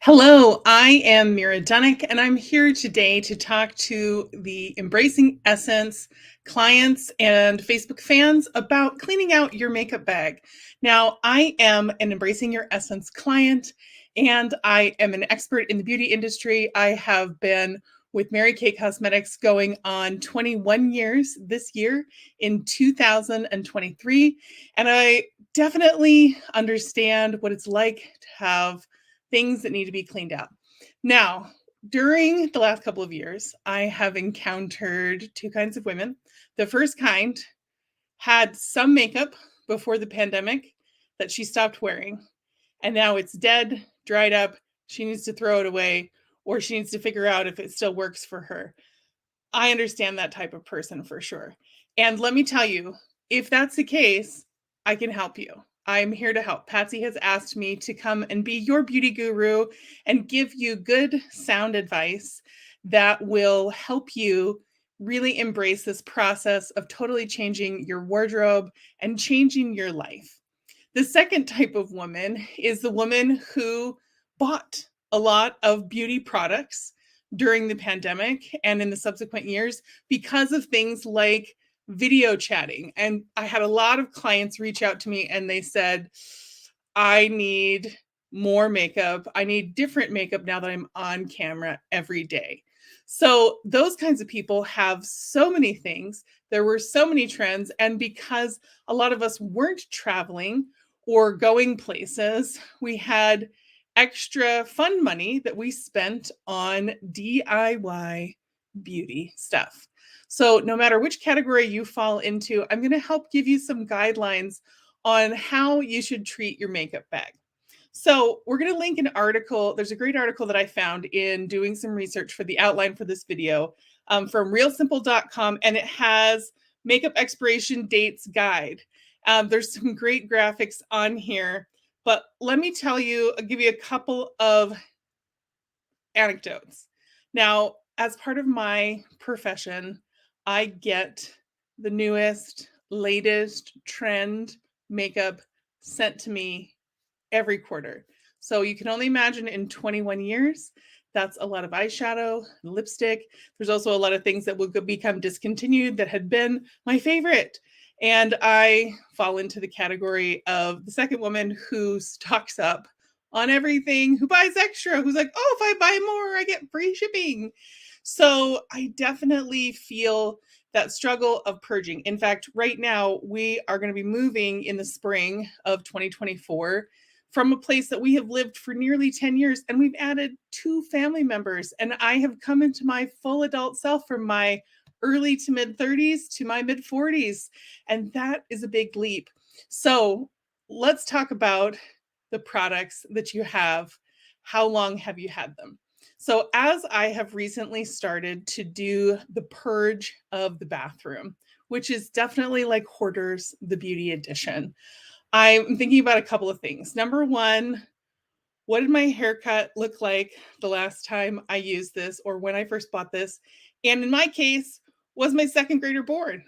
Hello, I am Myrra Dunnick, and I'm here today to talk to the Embracing Essence clients and Facebook fans about cleaning out your makeup bag. Now, I am an Embracing Your Essence client, and I am an expert in the beauty industry. I have been with Mary Kay Cosmetics going on 21 years this year in 2023, and I definitely understand what it's like to have things that need to be cleaned out. Now, during the last couple of years, I have encountered two kinds of women. The first kind had some makeup before the pandemic that she stopped wearing, and now it's dead, dried up. She needs to throw it away, or she needs to figure out if it still works for her. I understand that type of person for sure. And let me tell you, if that's the case, I can help you. I'm here to help. Patsy has asked me to come and be your beauty guru and give you good sound advice that will help you really embrace this process of totally changing your wardrobe and changing your life. The second type of woman is the woman who bought a lot of beauty products during the pandemic and in the subsequent years because of things like video chatting. And I had a lot of clients reach out to me and they said, I need more makeup. I need different makeup now that I'm on camera every day. So, those kinds of people have so many things. There were so many trends. And because a lot of us weren't traveling or going places, we had extra fun money that we spent on DIY beauty stuff. So, no matter which category you fall into, I'm going to help give you some guidelines on how you should treat your makeup bag. So, we're going to link an article. There's a great article that I found in doing some research for the outline for this video from realsimple.com, and it has makeup expiration dates guide. There's some great graphics on here, but let me tell you, I'll give you a couple of anecdotes. Now, as part of my profession, I get the newest, latest trend makeup sent to me every quarter. So you can only imagine in 21 years, that's a lot of eyeshadow, lipstick. There's also a lot of things that will become discontinued that had been my favorite. And I fall into the category of the second woman who stocks up on everything, who buys extra, who's like, oh, if I buy more, I get free shipping. So I definitely feel that struggle of purging. In fact, right now, we are going to be moving in the spring of 2024 from a place that we have lived for nearly 10 years, and we've added two family members. And I have come into my full adult self from my early to mid 30s to my mid 40s. And that is a big leap. So let's talk about the products that you have. How long have you had them? So, as I have recently started to do the purge of the bathroom, which is definitely like Hoarders, the beauty edition, I'm thinking about a couple of things. Number one, what did my haircut look like the last time I used this or when I first bought this? And in my case, was my second grader born?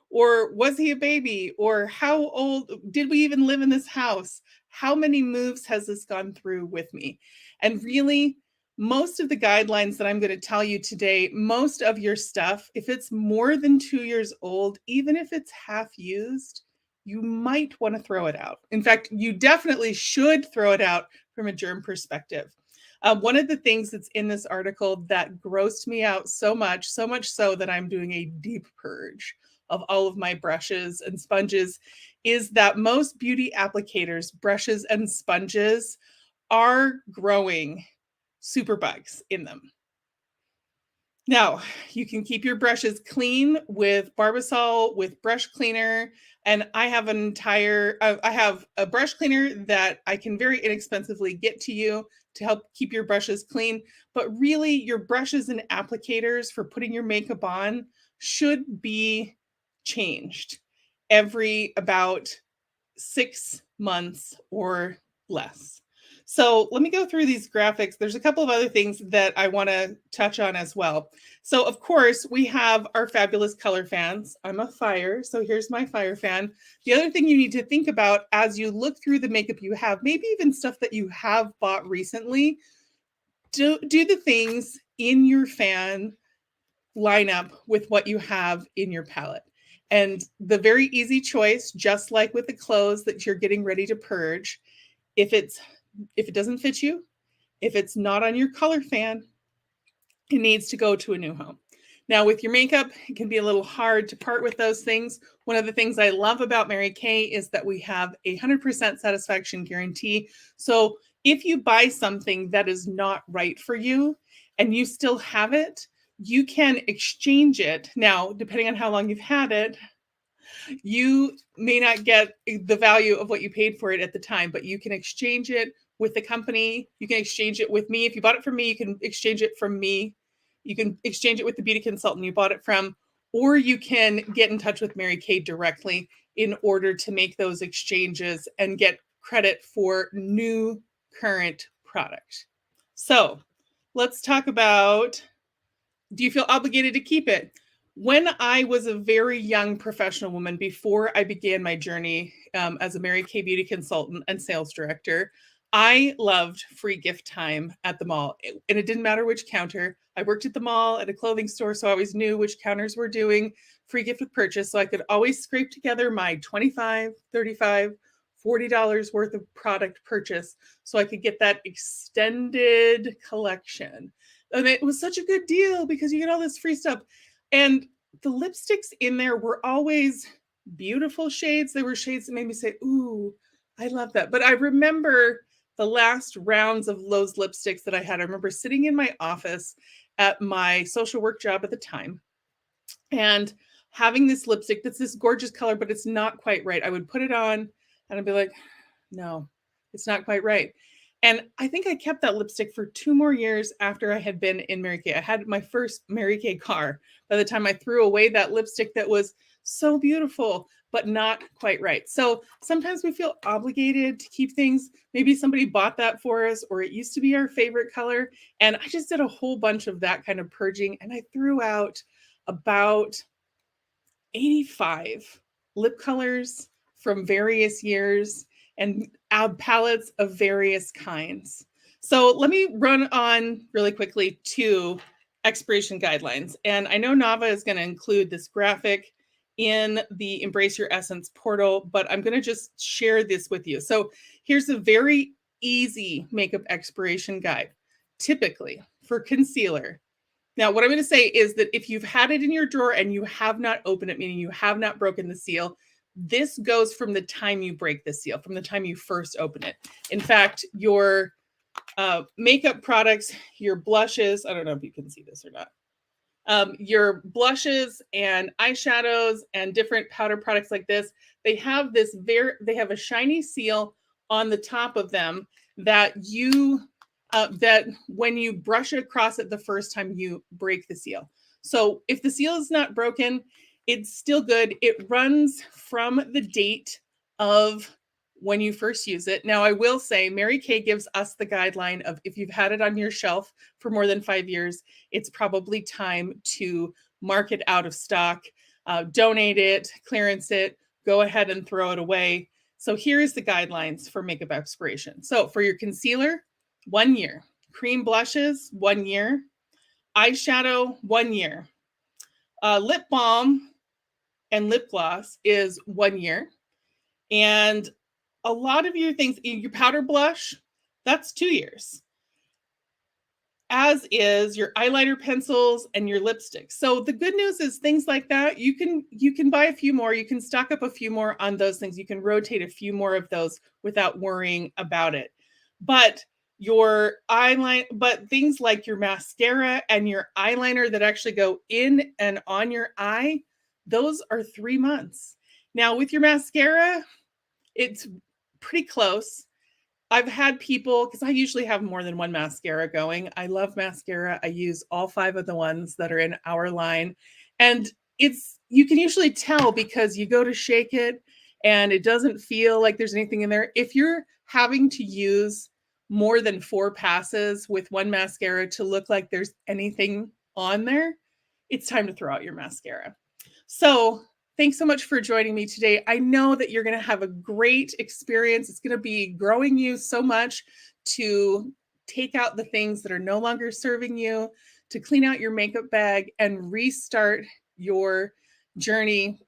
Or was he a baby? Or how old did we even live in this house? How many moves has this gone through with me? And really, most of the guidelines that I'm going to tell you today, most of your stuff, if it's more than 2 years old, even if it's half used, you might want to throw it out. In fact, you definitely should throw it out from a germ perspective. One of the things that's in this article that grossed me out so much so that I'm doing a deep purge of all of my brushes and sponges, is that most beauty applicators, brushes and sponges, are growing superbugs in them. Now, you can keep your brushes clean with Barbasol, with brush cleaner, and I have I have a brush cleaner that I can very inexpensively get to you to help keep your brushes clean. But really, your brushes and applicators for putting your makeup on should be changed every about 6 months or less. So let me go through these graphics. There's a couple of other things that I want to touch on as well. So of course, we have our fabulous color fans. I'm a fire, so here's my fire fan. The other thing you need to think about as you look through the makeup you have, maybe even stuff that you have bought recently, do the things in your fan line up with what you have in your palette. And the very easy choice, just like with the clothes that you're getting ready to purge, if it doesn't fit you, if it's not on your color fan, it needs to go to a new home. Now, with your makeup, it can be a little hard to part with those things. One of the things I love about Mary Kay is that we have a 100% satisfaction guarantee. So if you buy something that is not right for you and you still have it, you can exchange it. Now, depending on how long you've had it, you may not get the value of what you paid for it at the time, but you can exchange it with the company. You can exchange it with me. If you bought it from me, you can exchange it from me. You can exchange it with the beauty consultant you bought it from, or you can get in touch with Mary Kay directly in order to make those exchanges and get credit for new current product. So let's talk about, do you feel obligated to keep it? When I was a very young professional woman, before I began my journey as a Mary Kay beauty consultant and sales director, I loved free gift time at the mall. And it didn't matter which counter. I worked at the mall at a clothing store, so I always knew which counters were doing free gift with purchase. So I could always scrape together my $25, $35, $40 worth of product purchase so I could get that extended collection. And it was such a good deal because you get all this free stuff. And the lipsticks in there were always beautiful shades. They were shades that made me say, ooh, I love that. But I remember the last rounds of those lipsticks that I had. I remember sitting in my office at my social work job at the time and having this lipstick that's this gorgeous color, but it's not quite right. I would put it on and I'd be like, no, it's not quite right. And I think I kept that lipstick for 2 more years after I had been in Mary Kay. I had my first Mary Kay car by the time I threw away that lipstick that was so beautiful, but not quite right. So sometimes we feel obligated to keep things. Maybe somebody bought that for us, or it used to be our favorite color. And I just did a whole bunch of that kind of purging, and I threw out about 85 lip colors from various years and palettes of various kinds. So let me run on really quickly to expiration guidelines. And I know Nava is going to include this graphic in the Embrace Your Essence portal, but I'm going to just share this with you. So here's a very easy makeup expiration guide. Typically for concealer, now, what I'm going to say is that if you've had it in your drawer and you have not opened it, meaning you have not broken the seal, this goes from the time you break the seal, from the time you first open it. In fact, your makeup products, your blushes, I don't know if you can see this or not, your blushes and eyeshadows and different powder products like this, they have a shiny seal on the top of them that that when you brush it across it the first time, you break the seal. So if the seal is not broken, it's still good. It runs from the date of when you first use it. Now, I will say Mary Kay gives us the guideline of if you've had it on your shelf for more than 5 years, it's probably time to mark it out of stock, donate it, clearance it, go ahead and throw it away. So here's the guidelines for makeup expiration. So for your concealer, 1 year. Cream blushes, 1 year. Eyeshadow, 1 year. Lip balm and lip gloss is 1 year. And a lot of your things, your powder blush, that's 2 years. As is your eyeliner pencils and your lipsticks. So the good news is things like that, you can buy a few more, you can stock up a few more on those things. You can rotate a few more of those without worrying about it. But things like your mascara and your eyeliner that actually go in and on your eye, those are 3 months. Now with your mascara, it's pretty close. I've had people, because I usually have more than one mascara going. I love mascara. I use all 5 of the ones that are in our line. And you can usually tell because you go to shake it and it doesn't feel like there's anything in there. If you're having to use more than 4 passes with one mascara to look like there's anything on there, it's time to throw out your mascara. So thanks so much for joining me today. I know that you're going to have a great experience. It's going to be growing you so much to take out the things that are no longer serving you, to clean out your makeup bag and restart your journey